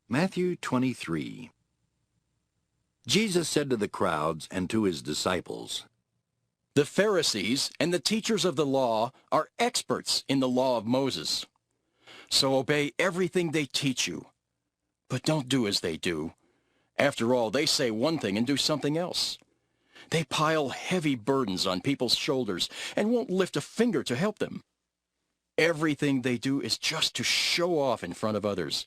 Matthew 23. Jesus said to the crowds and to his disciples, The Pharisees and the teachers of the law are experts in the law of Moses. So obey everything they teach you. But don't do as they do. After all, they say one thing and do something else. They pile heavy burdens on people's shoulders and won't lift a finger to help them. Everything they do is just to show off in front of others.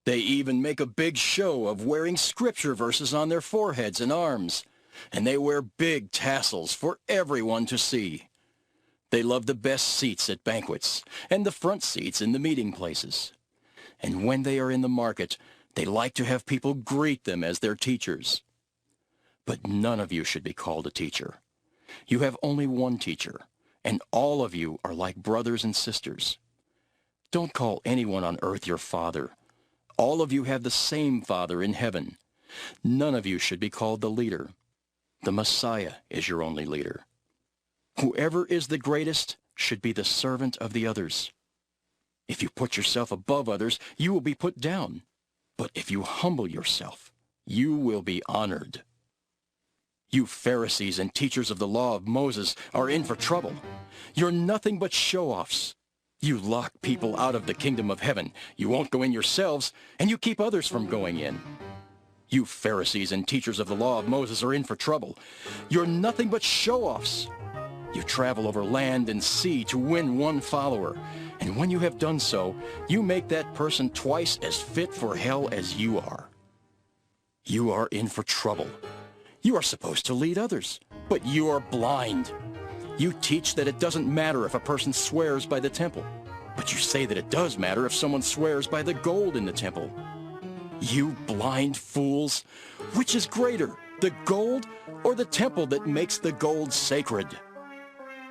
They even make a big show of wearing scripture verses on their foreheads and arms, and they wear big tassels for everyone to see. They love the best seats at banquets and the front seats in the meeting places. And when they are in the market, they like to have people greet them as their teachers. But none of you should be called a teacher. You have only one teacher, and all of you are like brothers and sisters. Don't call anyone on earth your father. All of you have the same Father in heaven. None of you should be called the leader. The Messiah is your only leader. Whoever is the greatest should be the servant of the others. If you put yourself above others, you will be put down. But if you humble yourself, you will be honored. You Pharisees and teachers of the law of Moses are in for trouble. You're nothing but show-offs. You lock people out of the kingdom of heaven. You won't go in yourselves, and you keep others from going in. You Pharisees and teachers of the law of Moses are in for trouble. You're nothing but show-offs. You travel over land and sea to win one follower, and when you have done so, you make that person twice as fit for hell as you are. You are in for trouble. You are supposed to lead others, but you are blind. You teach that it doesn't matter if a person swears by the temple, but you say that it does matter if someone swears by the gold in the temple. You blind fools! Which is greater, the gold or the temple that makes the gold sacred?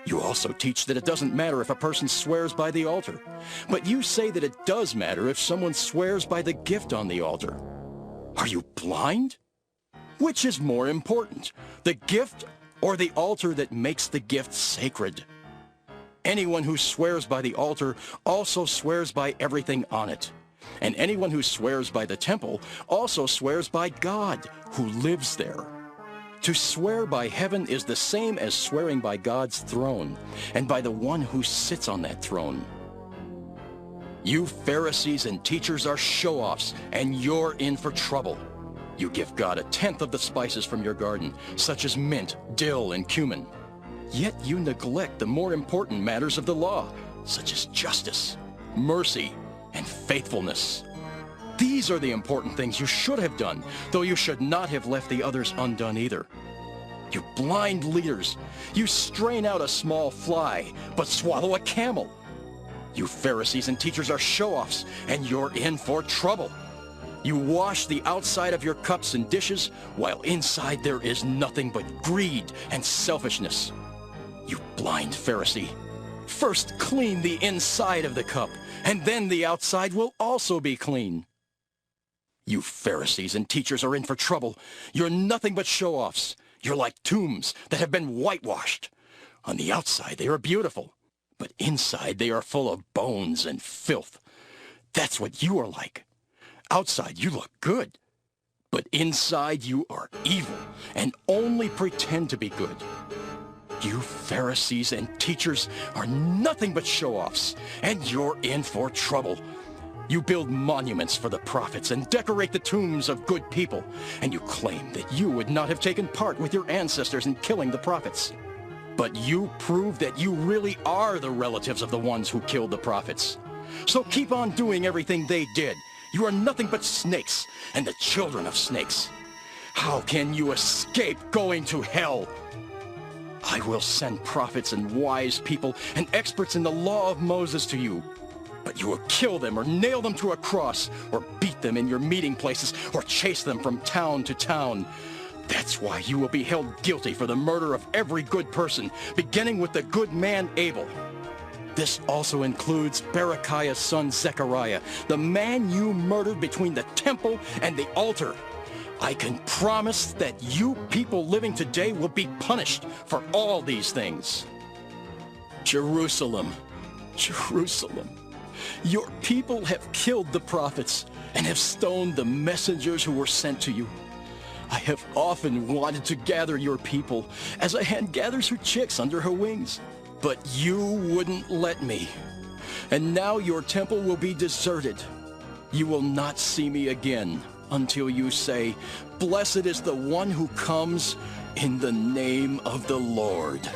You also teach that it doesn't matter if a person swears by the altar, but you say that it does matter if someone swears by the gift on the altar. Are you blind? Which is more important, the gift or the altar that makes the gift sacred? Anyone who swears by the altar also swears by everything on it. And anyone who swears by the temple also swears by God, who lives there. To swear by heaven is the same as swearing by God's throne, and by the one who sits on that throne. You Pharisees and teachers are show-offs, and you're in for trouble. You give God 1/10 of the spices from your garden, such as mint, dill, and cumin. Yet you neglect the more important matters of the law, such as justice, mercy, and faithfulness. These are the important things you should have done, though you should not have left the others undone either. You blind leaders, you strain out a small fly, but swallow a camel. You Pharisees and teachers are show-offs, and you're in for trouble. You wash the outside of your cups and dishes, while inside there is nothing but greed and selfishness. You blind Pharisee, first clean the inside of the cup, and then the outside will also be clean. You Pharisees and teachers are in for trouble. You're nothing but show-offs. You're like tombs that have been whitewashed. On the outside they are beautiful, but inside they are full of bones and filth. That's what you are like. Outside you look good, but inside you are evil and only pretend to be good. You Pharisees and teachers are nothing but show-offs, and you're in for trouble. You build monuments for the prophets and decorate the tombs of good people, and you claim that you would not have taken part with your ancestors in killing the prophets. But you prove that you really are the relatives of the ones who killed the prophets. So keep on doing everything they did. You are nothing but snakes and the children of snakes. How can you escape going to hell? I will send prophets and wise people and experts in the law of Moses to you. But you will kill them or nail them to a cross or beat them in your meeting places or chase them from town to town. That's why you will be held guilty for the murder of every good person, beginning with the good man Abel. This also includes Berechiah's son Zechariah, the man you murdered between the temple and the altar. I can promise that you people living today will be punished for all these things. Jerusalem, Jerusalem, Your people have killed the prophets and have stoned the messengers who were sent to you. I have often wanted to gather your people as a hen gathers her chicks under her wings, but you wouldn't let me. And now your temple will be deserted. You will not see me again until you say, "Blessed is the one who comes in the name of the Lord."